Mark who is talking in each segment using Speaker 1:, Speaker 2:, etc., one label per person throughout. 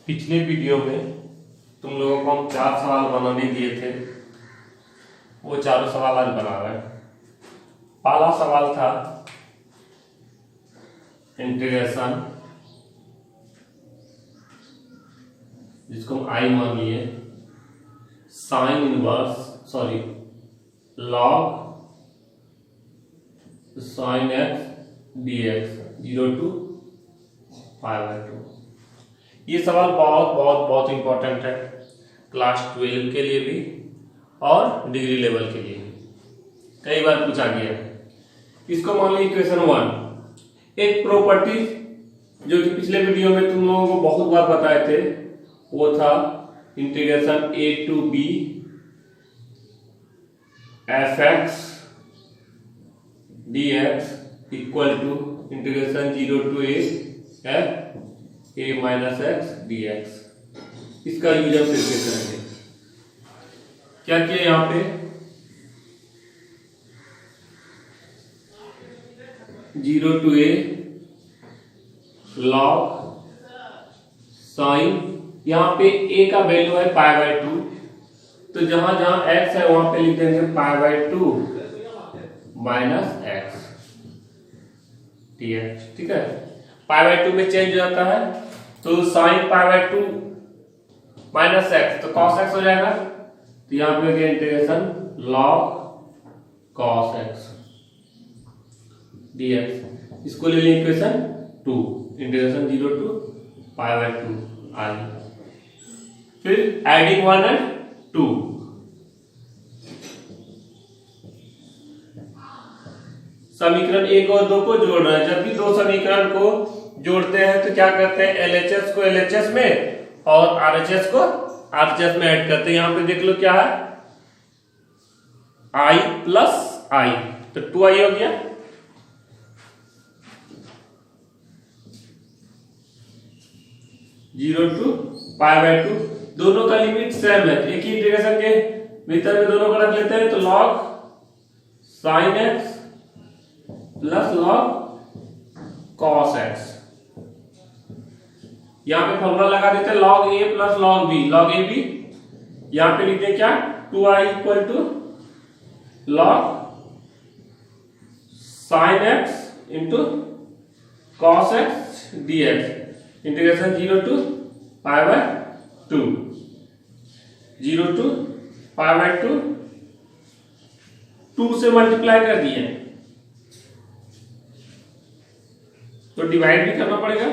Speaker 1: पिछले वीडियो में तुम लोगों को हम 4 सवाल बनाने दिए थे, वो चारों सवाल आज बना रहे हैं। पहला सवाल था इंटीग्रेशन, जिसको हम आई मान लिए, sine inverse log sine x d x 0 to π/2। ये सवाल बहुत बहुत बहुत इंपॉर्टेंट है क्लास 12 के लिए भी और डिग्री लेवल के लिए भी। कई बार पूछा गया है। इसको मान लीजिए इक्वेशन 1। एक प्रॉपर्टी जो कि पिछले वीडियो में तुम लोगों को बहुत बार बताए थे, वो था integration a to b fx dx equal to integration 0 to a f a minus x dx। इसका यूज हम फिर से करेंगे। क्या किया यहाँ पे 0 to a log साइन, यहाँ पे a का वैल्यू है π/2, तो जहां जहां x है वहां पे लिख देंगे π/2 माइनस एक्स dx। ठीक है, π/2 में चेंज हो जाता है तो साइन π/2 माइनस एक्स, तो cos x हो जाएगा। तो यहां पे integration log cos x dx। इसको ले लें इक्वेशन 2, इंटीग्रेशन 0 to π/2 आई। फिर एडिंग 1 and 2, समीकरण 1 और 2 को जोड़ रहे हैं। जब भी दो समीकरण को जोड़ते हैं तो क्या करते हैं, LHS को LHS में और RHS को RHS में ऐड करते हैं। यहां पे देख लो क्या है, i प्लस i, तो 2i हो गया। जीरो टू π/2, दोनों का लिमिट सेम है, एक ही इंटीग्रेशन के भीतर में दोनों का रख लेते हैं। तो log sin x plus log cos x, यहां पे फॉर्मूला लगा देते हैं log a plus log b, log a b। यहां पे लिखते हैं क्या, 2i equal to log sin x into cos x dx, integration 0 to π/2, 0 to π/2, 2 से मल्टीप्लाई कर दिए तो डिवाइड भी करना पड़ेगा।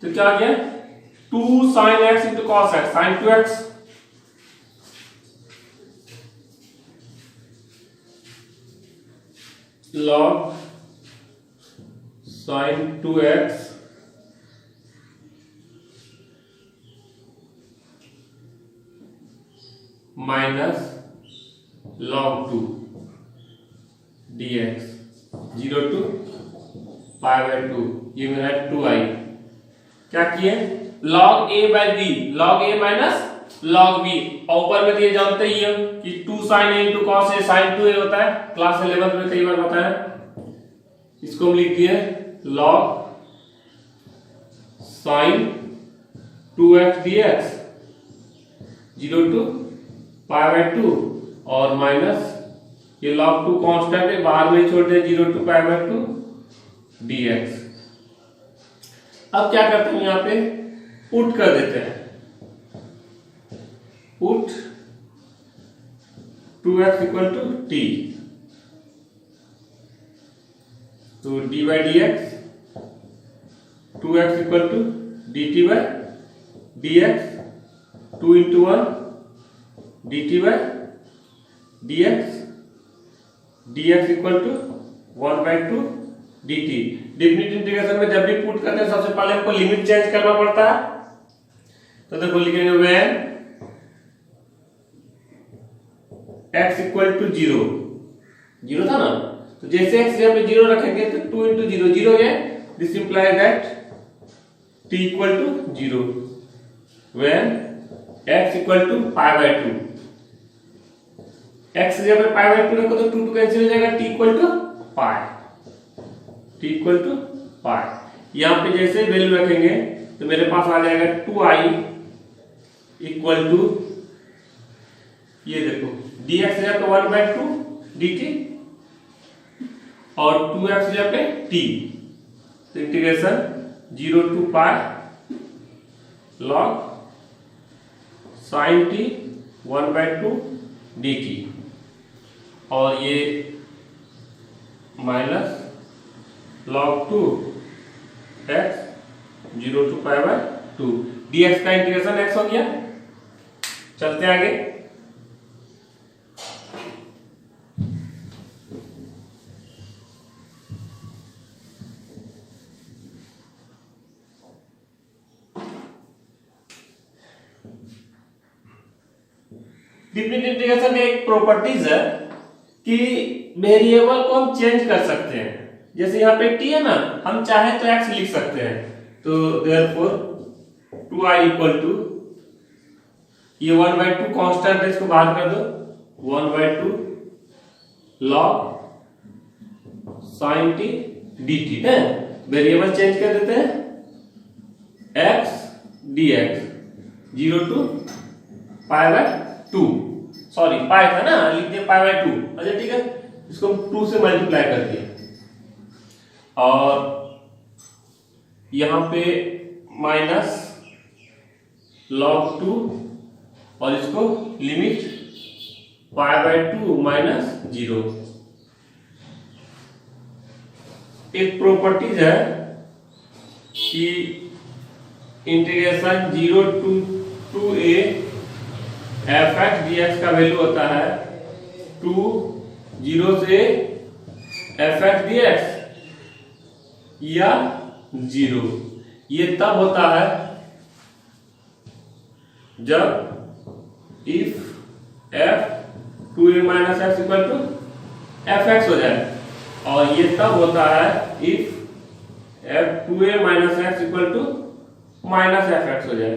Speaker 1: तो क्या आ गया, 2 sin x into cos x, sin 2x log sin 2x minus log 2 dx 0 to π/2। ये मेरा है 2i। क्या किए, log a by b, log a minus log b, और ऊपर में दिए जानते ही हो कि 2 sin a into cos a sin 2a होता है, क्लास 11 में कई बार बताया। इसको हम लिख दिए log sin 2x dx 0 to π/2 और माइनस ये log 2 कांस्टेंट है, बाहर में छोड़ दे 0 to π/2 dx। अब क्या करते हैं, यहां पे पुट कर देते हैं, put 2x equal to t, तो d by dx 2x equal to dt by dx, 2 into 1 dt by dx, dx equal to 1/2 dt। Definite integration में जब भी पुट करते हैं सबसे पहले हमको लिमिट चेंज करना पड़ता है। तो देखो लिखेंगे व्हेन x इक्वल टू 0 था ना, तो जैसे x यहाँ पे 0 रखेंगे तो 2 into 0 0 है। This implies that t equal to 0 when x equal to π/2। x जब π/2 रखो तो 2 कैंसिल हो जाएगा, t equal to pi, t equal to pi. यहां पे जैसे वैल्यू रखेंगे तो मेरे पास आ जाएगा 2i इक्वल टू, ये देखो dx है तो 1/2 dt और 2x है पे t, तो integration 0 to pi log sin t 1/2 dt और ये minus log 2 x 0 to पाई/2 dx का इंटीग्रेशन x हो गया। चलते हैं आगे। डिफरेंट इंटीग्रेशन में एक प्रॉपर्टीज है कि वेरिएबल को हम चेंज कर सकते हैं। जैसे यहाँ पे t है ना, हम चाहे तो x लिख सकते हैं, तो देयरफॉर 2i इक्वल टू, ये 1/2 कांस्टेंट है, इसको बाहर कर दो, 1/2 log sin t dt है। वेरिएबल चेंज कर देते हैं, x dx 0 to पाई/2, सॉरी पाई था ना, लिख दिया पाई/2। अच्छा ठीक है, इसको 2 से मल्टीप्लाई कर दिया और यहां पे माइनस log 2 और इसको लिमिट पाई/2 माइनस 0। एक प्रॉपर्टीज है कि integration 0 to 2a fx dx का वैल्यू होता है 2 0 से fx dx या 0। ये तब होता है जब if f 2a minus x equal to fx हो जाए, और ये तब होता है if f 2a minus x equal to minus fx हो जाए।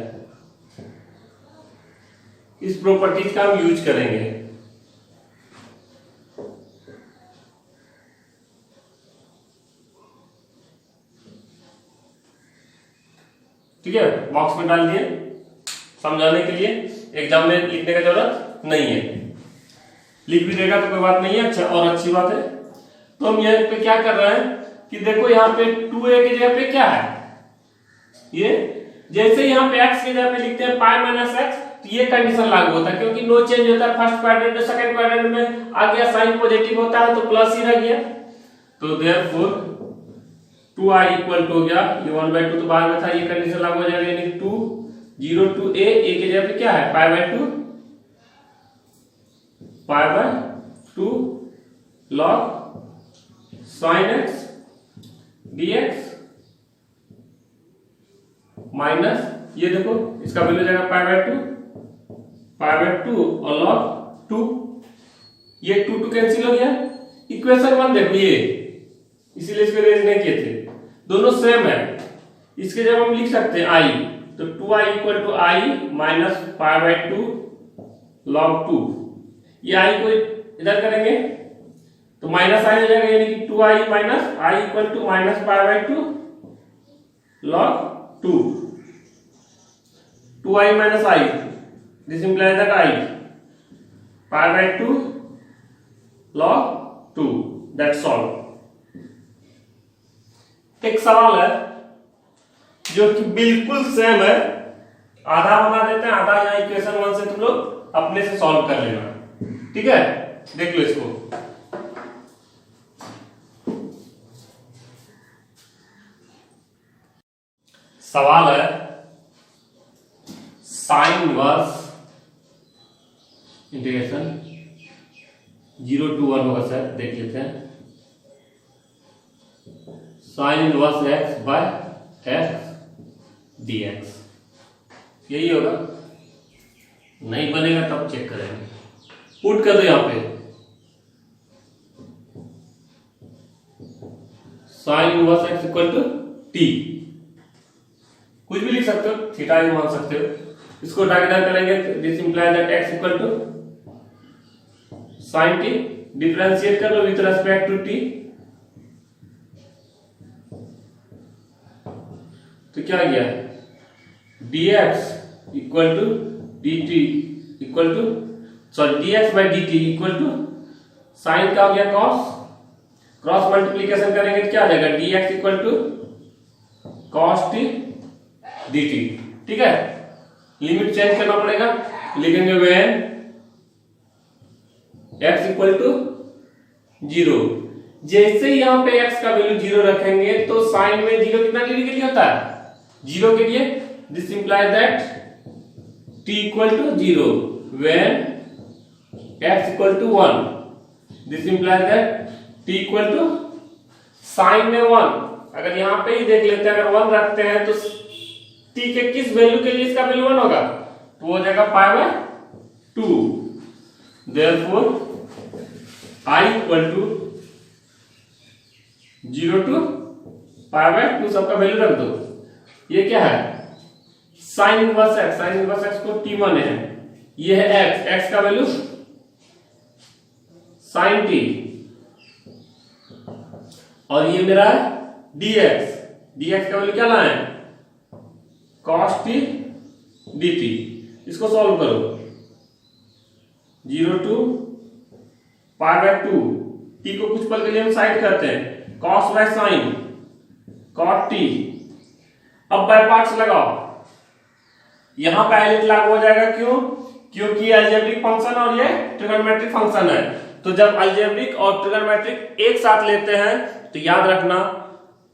Speaker 1: इस प्रॉपर्टीज का हम यूज करेंगे। ठीक है, बॉक्स में डाल दिए समझाने के लिए, एग्जाम में लिखने का जरूरत नहीं है, लिख भी देगा तो कोई बात नहीं है। अच्छा, और अच्छी बात है, तो हम यहाँ पे क्या कर रहे हैं कि देखो यहाँ पे 2a की जगह पे क्या है, ये जैसे यहाँ पे x की जगह पे लिखते हैं पाई माइनस x, तो ये कंडीशन लागू होता है क्योंकि नो चेंज होता है। फर्स्ट क्वाड्रेंट में सेकंड क्वाड्रेंट में आ गया, साइन पॉजिटिव होता है तो प्लस ही रह गया, तो देयरफॉर 2i इक्वल टू हो गया, ये 1/2 तो बाहर में था, ये कंडीशन लागू हो जाएगा, यानी 2 0 to a की जगह पे क्या है पाई/2 log sin x dx minus, ये देखो इसका वैल्यू जाएगा पाई/2 और log 2, ये 2 कैंसिल हो गया। इक्वेशन 1 देखो, ये इसीलिए इसको रेज नहीं किए थे, दोनों सेम है, इसके जब हम लिख सकते हैं i, तो 2i equal to i minus पाई/2 log 2, ये i को इधर करेंगे तो माइनस आई हो जाएगा, यानी कि 2i minus i equal to minus पाई/2 log 2, 2i minus I, this implies that I pi/2 log 2, that's all। एक सवाल है जो कि बिल्कुल सेम है, आधा बना देते हैं, आधा यहाँ इक्वेशन 1 से तुम लोग अपने से सॉल्व कर लेना, ठीक है। देख लो इसको, सवाल है साइन इनवर्स इंटीग्रेशन 0 to 1 होगा सर, देख लेते हैं। Sine inverse x by x dx, यही होगा, नहीं बनेगा तब चेक करेंगे। पुट कर दो यहाँ पे, sine inverse x equal to t, कुछ भी लिख सकते हो, थीटा भी मान सकते हो, इसको डायगोनल करेंगे, this implies that x equal to sin t, differentiate कर लो विद रिस्पेक्ट टू t, तो क्या गया dx equal to dt equal to sorry dx by dt equal to sine का हो गया cos, क्रॉस मल्टीप्लीकेशन करेंगे तो क्या आ जाएगा dx equal to cos t dt। ठीक है, लिमिट चेंज करना पड़ेगा, लिखेंगे when x इक्वल टू 0। जैसे ही यहाँ पे x का वैल्यू 0 रखेंगे तो साइन में 0 कितना डिग्री के लिए होता है, 0 के लिए। This implies that t equal to 0 when x equal to 1। This implies that t equal to sine में 1। अगर यहाँ पे ही देख लेते हैं, अगर 1 रखते हैं तो t के किस वैल्यू के लिए इसका वैल्यू 1 होगा, तो वो हो जाएगा pi by 2। Therefore i equal to 0 to pi by 2 सबका वैल्यू रख दो। ये क्या है sine inverse x, sine inverse x को t माने हैं, ये है x, x का वैल्यू साइन t, और ये मेरा है dx, dx का वैल्यू क्या लाए हैं cos t dt। इसको सॉल्व करो, 0 टू पाई बाय 2, t को कुछ पल के लिए हम साइड करते हैं, cos by sine cot t। अब बाय पार्ट्स लगाओ, यहां पे आइलेट लागू हो जाएगा, क्यों, क्योंकि अलजेब्रिक फंक्शन और ये ट्रिगोनोमेट्रिक फंक्शन है। तो जब अलजेब्रिक और ट्रिगोनोमेट्रिक एक साथ लेते हैं तो याद रखना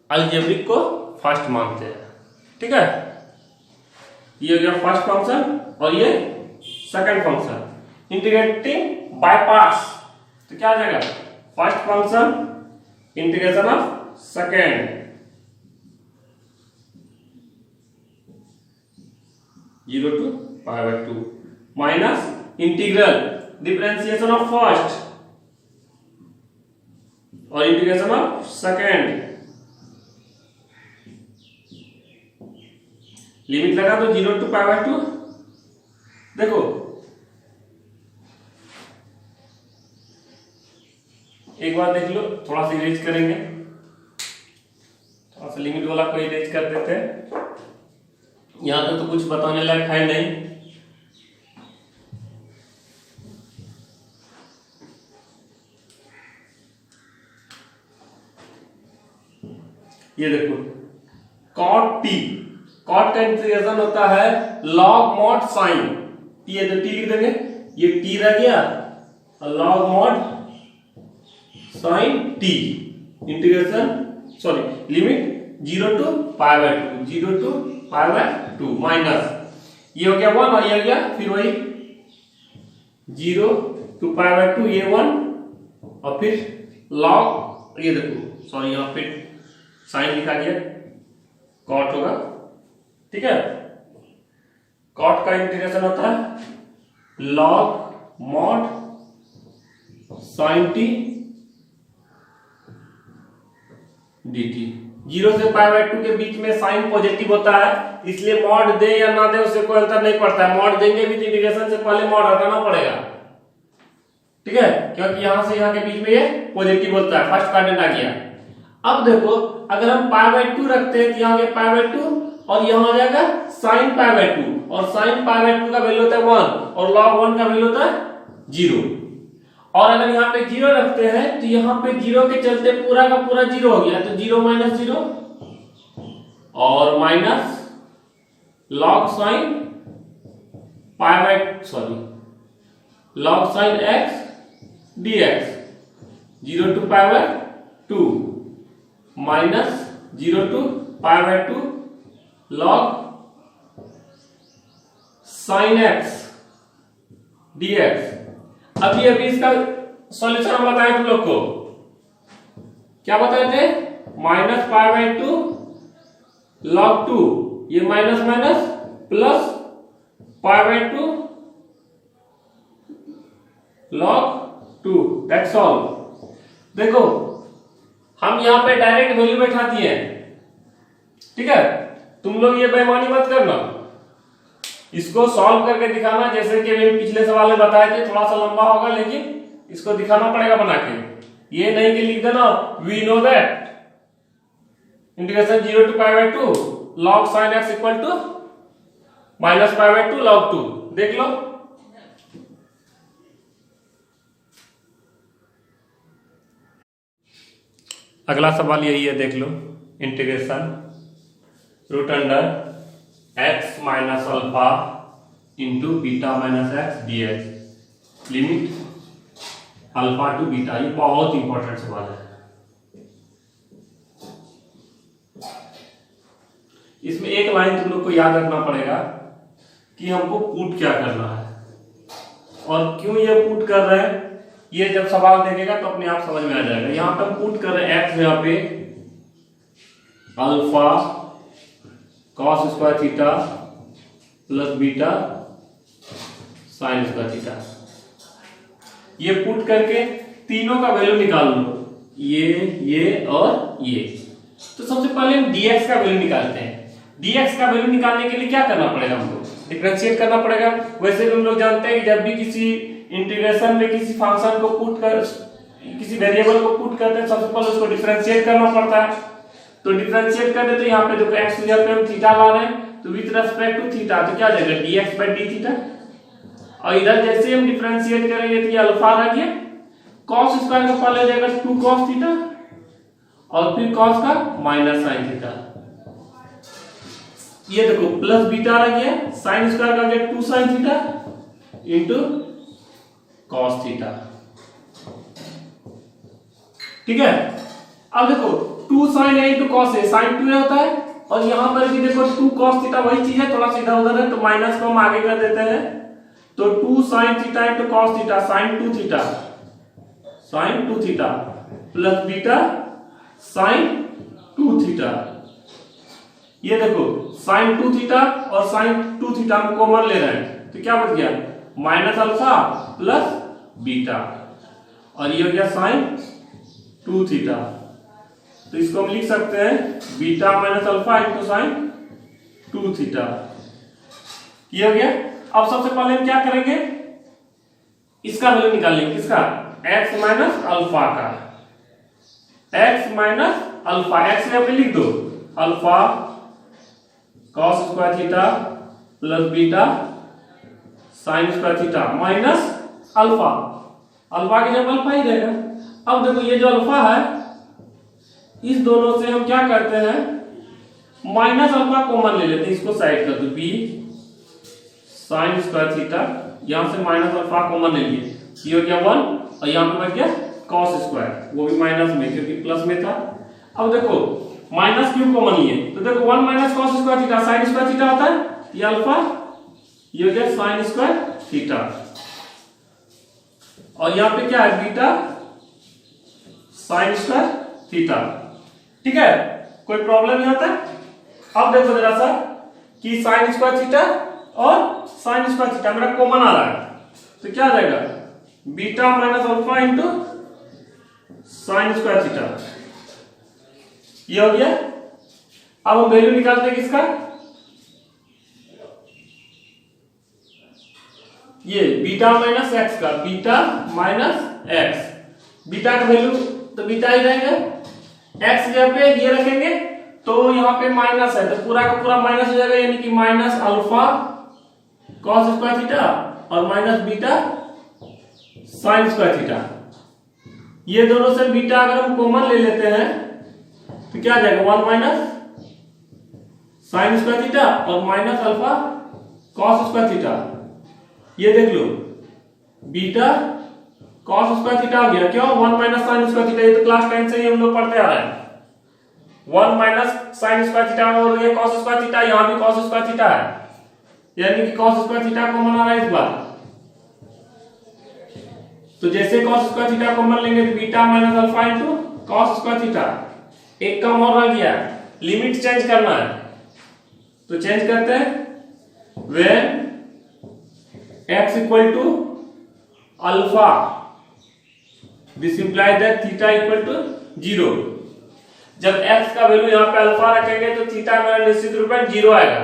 Speaker 1: अलजेब्रिक को फर्स्ट मानते हैं। ठीक है, ये हो गया फर्स्ट फंक्शन और ये second function. Integrating by parts तो क्या आ जाएगा first function integration of second 0 to pi by 2 minus integral differentiation of first और इंटीग्रेशन ऑफ सेकंड। लिमिट लगा तो 0 टू पाई बाय 2। देखो एक बार देख लो, थोड़ा सा इरेज करेंगे, थोड़ा सा लिमिट वाला को इरेज कर देते हैं। यहां तक तो कुछ बताने लायक है नहीं। ये देखो cot t, cot का इंटीग्रेशन होता है log mod sin t, ये तो t लिख देंगे, ये t रह गया और log mod sin t integration sorry limit 0 to pi by 2, 0 to pi by 2 minus ये हो गया 1 और ये हो गया फिर वही 0 टू पाई बाय 2, ये 1 और फिर log, ये देखो सॉरी यहाँ पे साइन लिखा गया, कॉट होगा। ठीक है, कॉट का इंटीग्रेशन होता है log mod sin t dt। 0 से पाई बाय 2 के बीच में साइन पॉजिटिव होता है, इसलिए मॉड दे या ना दे उससे कोई अंतर नहीं पड़ता है। मॉड देंगे भी इंटीग्रेशन से पहले मॉड हटाना पड़ेगा। ठीक है, क्योंकि यहां से यहां के बीच में ये पॉजिटिव होता है, फर्स्ट क्वाड्रेंट आ गया। अब देखो अगर हम पाई बाय 2 रखते हैं तो यहाँ गया पाई बाय 2 और यहाँ आ जाएगा साइन पाई बाय 2, और साइन पाई बाय 2 का वैल्यू होता है 1 और log 1 का वैल्यू होता है 0। और अगर यहाँ पे 0 रखते हैं तो यहाँ पे 0 के चलते पूरा का पूरा 0 हो गया, तो 0 माइनस 0 और minus log sine pi by log sine x dx 0 to pi by 2 minus 0 to pi by 2 log sine x dx। अभी इसका सॉल्यूशन हम बताए तुम लोग को, क्या बताए थे, माइनस पाई बाय 2 log 2, ये minus minus plus pi by 2 log 2, that's all. देखो हम यहां पे डायरेक्ट वैल्यू बैठा दिए हैं। ठीक है, तुम लोग ये बेईमानी मत करना, इसको सॉल्व करके दिखाना, जैसे कि मैं पिछले सवाल में बताए थे, थोड़ा सा लंबा होगा लेकिन इसको दिखाना पड़ेगा बना के। ये नहीं कि लिख देना we know that integration 0 to pi by 2 log sin x equal to -π/2 log 2 देख लो। अगला सवाल यही है, देख लो। Integration root under x minus alpha into beta minus x d x limit alpha to beta. ये बहुत इंपॉर्टेंट सवाल है। इसमें एक लाइन तुम लोग को याद रखना पड़ेगा कि हमको पुट क्या करना है और क्यों ये पुट कर रहे हैं। ये जब सवाल देखेगा तो अपने आप समझ में आ जाएगा। यहां पे हम पुट कर रहे हैं एक्स, यहाँ पे alpha cos square theta plus beta sine square theta. ये पुट करके तीनों का वैल्यू निकाल लो, ये और ये। तो सबसे पहले हम dx का वैल्यू निकालते हैं। dx का वैल्यू निकालने के लिए क्या करना पड़ेगा, हमको डिफरेंशिएट करना पड़ेगा। वैसे हम लोग जानते हैं कि जब भी किसी इंटीग्रेशन में किसी फंक्शन को पुट कर, किसी वेरिएबल को पुट करते हैं, सबसे पहले उसको डिफरेंशिएट करना पड़ता है। तो डिफरेंशिएट करते तो यहाँ पे देखो x इधर पे हम थीटा ला रहे हैं, तो विद रेस्पेक्ट टू थीटा तो क्या आ जाएगा dx/d थीटा। और इधर जैसे हम डिफरेंशिएट करेंगे तो ये अल्फा रह गया, cos स्क्वायर का पहले हो जाएगा 2 cos थीटा और फिर cos का माइनस sin थीटा। ये देखो प्लस बीटा रह गया, sin स्क्वायर का गया 2 sin theta into cos theta. ठीक है। अब देखो 2 sin है इनटू cos है, sin 2 होता है और यहां पर भी देखो 2 cos थीटा वही चीज है, थोड़ा सीधा उधर है तो माइनस को हम आगे कर देते हैं। तो 2 sin theta into cos theta sin 2 theta plus beta sin 2 theta. ये देखो sin 2 थीटा और sin 2 थीटा हम कॉमन ले रहे हैं तो क्या बच गया माइनस अल्फा प्लस बीटा और ये हो गया sin 2 थीटा। तो इसको हम लिख सकते हैं beta minus alpha into sin 2 theta. ये हो गया। अब सबसे पहले हम क्या करेंगे, इसका वैल्यू निकालेंगे, किसका x माइनस अल्फा का। x माइनस अल्फा, x यहाँ पे लिख दो alpha cos square theta plus beta sin square theta minus alpha. Alpha की जगह अल्फा ही रहेगा। अब देखो ये जो अल्फा है इस दोनों से हम क्या करते हैं माइनस अल्फा कॉमन ले लेते हैं, इसको साइड कर दो b sin स्क्वायर थीटा, यहां से माइनस अल्फा कॉमन ले लिए, ये हो गया 1 और यहां पे बच गया cos स्क्वायर, वो भी माइनस में क्योंकि प्लस में था। अब देखो माइनस क्यों कॉमन लिए, तो देखो 1 minus cos square theta sin square theta होता है, ये अल्फा, ये हो गया sin स्क्वायर थीटा और यहां पे क्या है बीटा sin स्क्वायर थीटा। ठीक है, कोई प्रॉब्लम नहीं होता। अब देखो जरा सा कि sin स्क्वायर थीटा और sin स्क्वायर थीटा मेरा कॉमन आ रहा है तो क्या आ जाएगा beta minus alpha into sin square theta. ये हो गया। अब हम वैल्यू निकालते हैं किसका, ये बीटा माइनस एक्स का, बीटा माइनस एक्स। बीटा का वैल्यू तो बीटा ही रहेगा, एक्स जगह पे ये रखेंगे तो यहाँ पे माइनस है तो पूरा का पूरा माइनस हो जाएगा, यानी कि minus alpha cos square theta और minus beta sin square theta. ये दोनों से बीटा अगर हम कॉमन ले लेते हैं तो क्या आ जाएगा 1 माइनस sin स्क्वायर थीटा और minus alpha cos square theta. ये देख low beta cos square theta आ गया, क्यों 1 माइनस sin स्क्वायर थीटा, ये तो क्लास 10 से ही हम लोग पढ़ते आ रहे हैं। 1 माइनस sin स्क्वायर थीटा और ये cos स्क्वायर थीटा, यहां भी cos स्क्वायर थीटा है, यानी कि cos स्क्वायर थीटा कॉमन आ रहा है इस बार। तो जैसे cos स्क्वायर थीटा कॉमन लेंगे तो beta minus alpha into cos square theta, एक कम और रह गया, लिमिट चेंज करना है तो चेंज करते हैं when x equal to alpha, this implies that theta equal to 0। जब x का वैल्यू यहां पे अल्फा रखेंगे तो थीटा मेरा निश्चित रूप से 0 आएगा।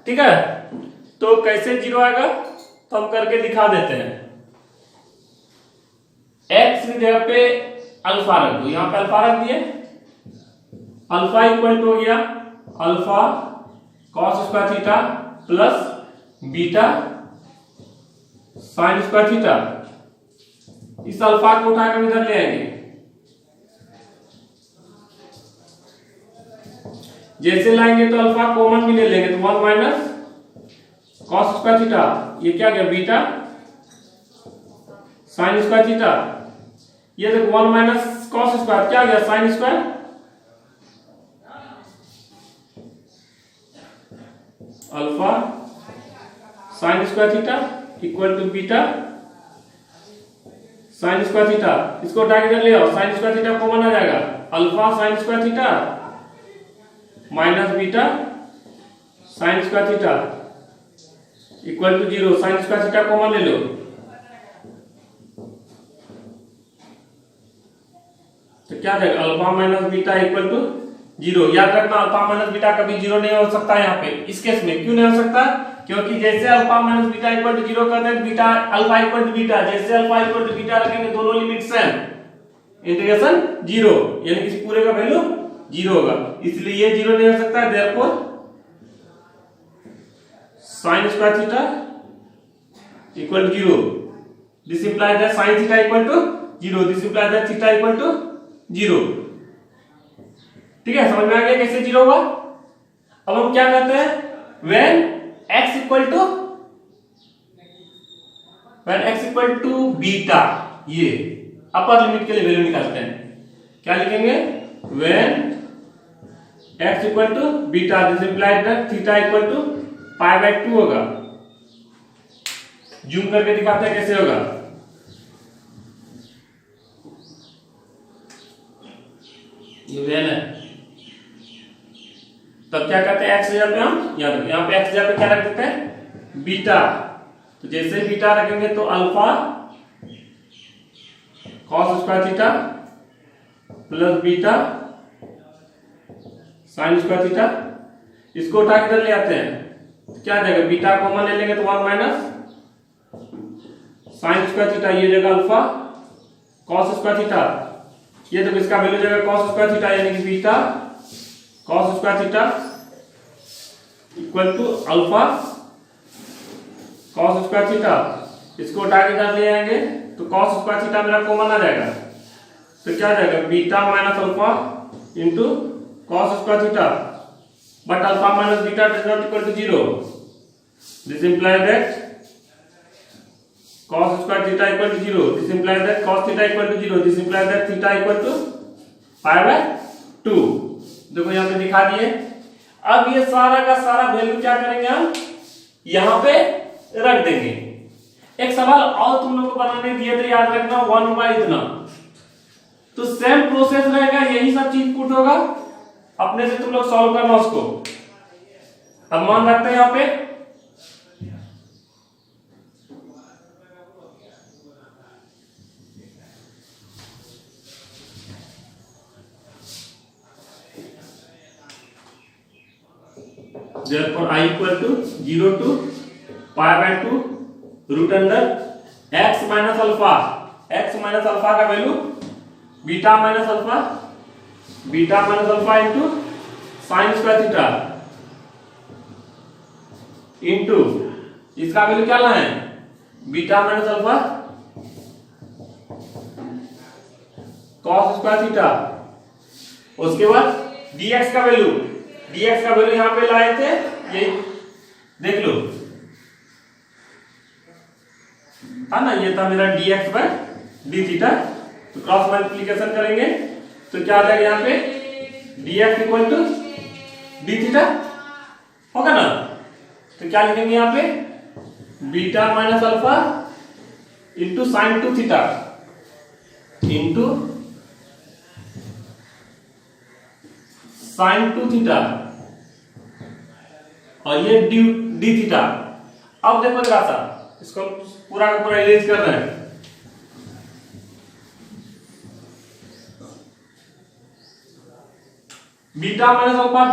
Speaker 1: ठीक है, तो कैसे 0 आएगा तो हम करके दिखा देते हैं। x की जगह पे अल्फा रख दो, यहां पे अल्फा रख दिए, अल्फा इक्वल टू हो गया alpha cos square theta plus beta sine square theta. इस अल्फा को उठाकर इधर ले आएंगे, जैसे लाएंगे तो अल्फा कॉमन भी ले लेंगे तो 1 माइनस कॉस स्क्वायर थीटा, ये क्या गया बीटा साइन स्क्वायर थीटा। ये देखो 1 माइनस कॉस स्क्वायर क्या गया sine square, alpha sine square theta equal to beta sine square theta. इसको उठा के ले आओ, साइन स्क्वायर थीटा कॉमन आ जाएगा, alpha sine square theta minus beta sine square theta equal to 0। Sine square theta common ले लो, तो क्या जाएगा alpha minus beta equal to 0। याद रखना अल्फा माइनस बीटा कभी 0 नहीं हो सकता यहाँ पे। इस केस में क्यों नहीं हो सकता, क्योंकि जैसे alpha minus beta equal to 0 करते हैं beta alpha equal to beta, जैसे अल्फा इक्वल टू बीटा रखेंगे दोनों लिमिट सेम, इंटीग्रेशन 0, यानी कि पूरे का वैल्यू 0 होगा, इसलिए ये 0 नहीं हो सकता। Therefore sine square theta equal to 0, this implies that sine theta equal to 0, this implies that theta equal to 0। ठीक है, समझ में आ गया कैसे 0 हुआ। अब हम क्या करते हैं, when x equal to beta, ये अपर लिमिट के लिए वैल्यू निकालते हैं, क्या लिखेंगे when x equal to beta, this implies that theta equal to π/2 होगा। जूम करके दिखाते हैं कैसे होगा। ये व्हेन है, तब क्या करते हैं x जगह पे हम यहाँ पे x जगह पे क्या रख देते हैं बीटा, तो जैसे बीटा रखेंगे तो alpha cos square theta plus beta sine square theta. इसको उठा के इधर ले आते हैं, तो क्या जाएगा बीटा कॉमन ले लेंगे तो 1 माइनस साइन स्क्वायर थीटा, ये जगह अल्फा कॉस स्क्वायर थीटा, ये तो इसका वैल्यू जगह कॉस स्क्वायर थीटा, यानी कि beta cos square theta equal to alpha cos square theta. इसको उठा के इधर ले आएंगे तो कॉस स्क्वायर थीटा मेरा कॉमन आ जाएगा, तो क्या जाएगा beta minus alpha into cos square theta, but alpha minus beta does not equal to 0, this implies that cos square theta equal to 0, this implies that cos theta equal to 0, this implies that theta equal to π/2। देखो यहाँ पे दिखा दिए। अब ये सारा का सारा वैल्यू क्या करेंगे हम यहाँ पे रख देंगे। एक सवाल और तुम लोग को बनाने दिए थे, याद रखना 1 होगा इतना, तो सेम प्रोसेस रहेगा, यही सब चीज पुट होगा, अपने से तुम लोग सॉल्व करना उसको। अब मान रखते हैं यहाँ पे therefore I equal to 0 to π/2 root under x minus alpha, x minus alpha का value beta minus alpha into sine square theta into इसका वैल्यू क्या लाना है beta minus alpha cos square theta. उसके बाद dx का वैल्यू यहां पे लाए थे, ये देख लो था ना, ये था मेरा dx बाय डी थीटा, तो क्रॉस मल्टीप्लिकेशन करेंगे तो क्या आ जाएगा यहाँ पे dx इक्वल टू डी थीटा होगा ना, तो क्या लिखेंगे यहाँ पे beta minus alpha into sine 2 theta into sine 2 theta और ये डी थीटा। अब देखो जरा सा, इसको पूरा का पूरा इरेज कर रहे हैं। बीटा माइनस अल्फा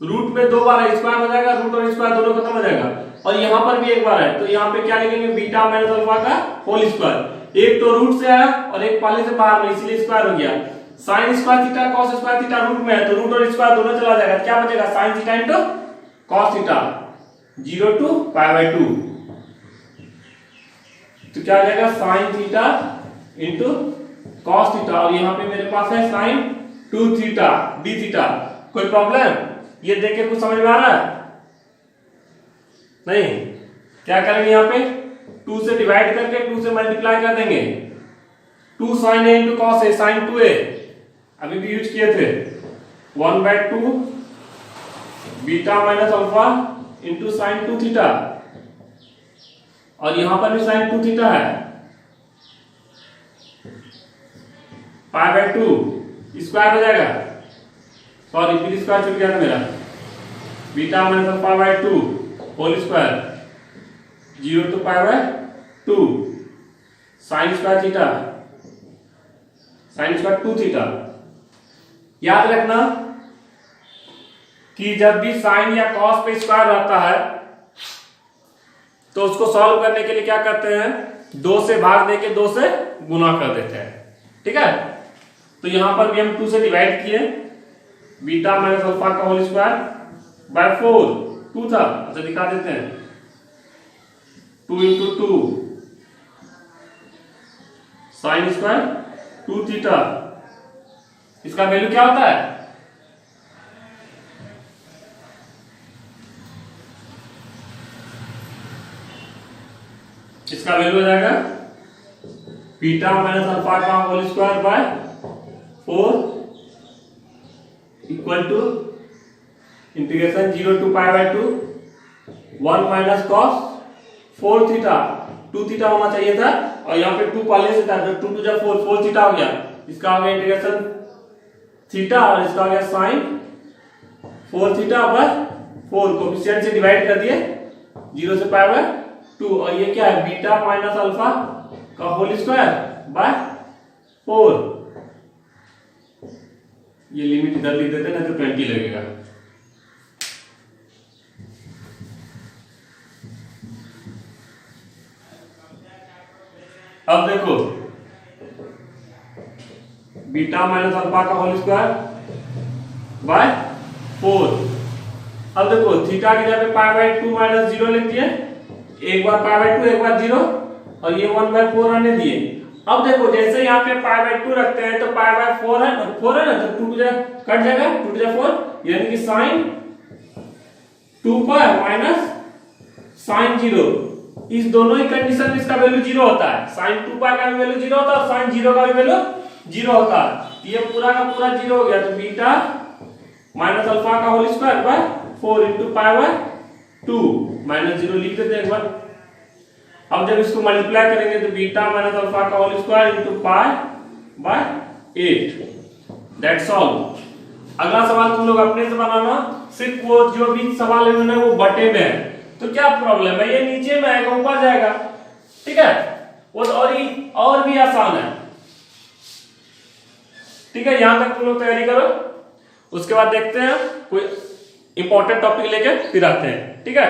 Speaker 1: रूट में 2 बार है, स्क्वायर हो जाएगा, रूट और स्क्वायर दोनों खत्म हो जाएगा, और यहां पर भी 1 बार है, तो यहां पे क्या लिखेंगे बीटा माइनस अल्फा का होल स्क्वायर। एक तो रूट से आया और एक पहले से बाहर में, इसलिए स्क्वायर हो गया, sine square theta cos square theta root में है तो रूट और स्क्वायर दोनों चला जाएगा, क्या बचेगा sine theta into cos theta 0 to π/2, तो क्या आ जाएगा sine theta into cos theta, और यहाँ पे मेरे पास है साइन 2 थीटा डी थीटा। कोई प्रॉब्लम? ये देख के कुछ समझ में आ रहा है? नहीं? क्या करेंगे यहाँ पे 2 से डिवाइड करके 2 से मल्टीप्लाई कर देंगे, 2 sign A into cos A sign 2a अभी भी यूज किए थे, 1/2 beta minus alpha into sine 2 theta, और यहां पर भी साइन 2 थीटा है, π/2 स्क्वायर हो जाएगा, सॉरी फिर स्क्वायर छूट गया था मेरा, बीटा माइनस अल्फा/2 whole square 0 to π/2 sine square theta, sine square 2 theta. याद रखना कि जब भी साइन या कॉस पे स्क्वायर रहता है तो उसको सॉल्व करने के लिए क्या करते हैं, 2 से भाग देके 2 से गुना कर देते हैं, ठीक है। तो यहां पर भी हम 2 से डिवाइड किए, बीटा माइनस अल्फा का होल स्क्वायर बाय 4, 2 था, अच्छा दिखा देते हैं, 2 into 2 साइन स्क्वायर 2 थीटा, इसका वैल्यू क्या होता है, इसका वैल्यू हो जाएगा बीटा माइनस अल्फा का whole square by 4 equal to integration 0 to π/2 1 minus cos 4 theta, 2 theta होना चाहिए था और यहाँ पे 2 पहले से था, 2 to 4 थीटा हो गया, इसका हो गया इंटीग्रेशन थीटा और इसका हो गया साइन 4 थीटा बाय 4, कोफिशिएंट से डिवाइड कर दिए 0 से π/2, और ये क्या है बीटा माइनस अल्फा का होल स्क्वायर बाय 4, ये लिमिट इधर लिख देते ना तो 20 लगेगा। अब देखो बीटा माइनस अल्फा का होल स्क्वायर बाय 4, अब देखो थीटा की जगह पे π/2 माइनस 0 लिख दिए, एक बार π/2 एक बार 0 और ये 1/4 रहने दिए। अब देखो जैसे यहाँ पे π/2 रखते हैं तो π/4 है, 4 है ना, तो 2 कट जाएगा, 2 to 4 यानी कि साइन 2π माइनस साइन 0, इस दोनों ही कंडीशन में इसका वैल्यू 0 होता है, साइन 2π का भी वैल्यू 0 होता है और साइन 0 का भी वैल्यू 0 होता है, ये पूरा का पूरा 0 हो गया, तो बीटा माइनस अल्फा का whole square by 4 into π/2 minus 0 लिख देते हैं एक बार। अब जब इसको मल्टीप्लाई करेंगे तो बीटा माइनस अल्फा का whole square into π/8, that's all. अगला सवाल तुम लोग अपने से बनाना, सिर्फ वो जो भी सवाल है वो बटे में है, तो क्या प्रॉब्लम है, ये नीचे में आएगा ऊपर जाएगा, ठीक है, वो और भी आसान है, ठीक है। यहां तक तुम लोग तैयारी करो, उसके बाद देखते हैं कोई इंपॉर्टेंट टॉपिक लेके फिर आते हैं, ठीक है।